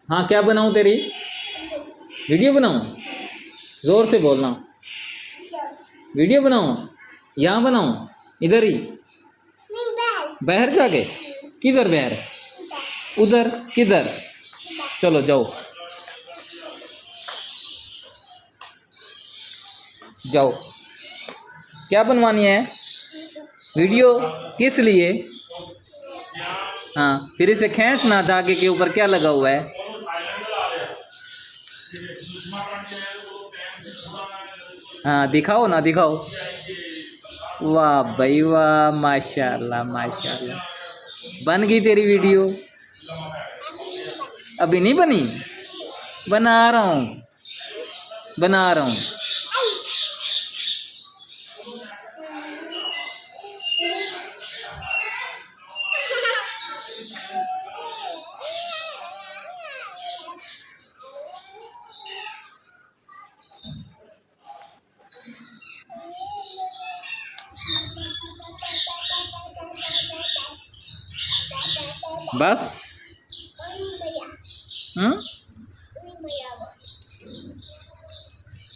हाँ क्या बनाऊँ तेरी वीडियो बनाऊँ? ज़ोर से बोलना। वीडियो बनाऊँ? यहाँ बनाऊँ? इधर ही? बाहर जाके? किधर बाहर? उधर किधर? चलो जाओ जाओ। क्या बनवानी है? वीडियो? किस लिए? हाँ फिर इसे खींचना, धागे के ऊपर क्या लगा हुआ है? हाँ दिखाओ ना, दिखाओ। वाह भाई वाह, माशाल्लाह माशाल्लाह। बन गई तेरी वीडियो? अभी नहीं बनी? बना रहा हूँ, बना रहा हूँ। बस?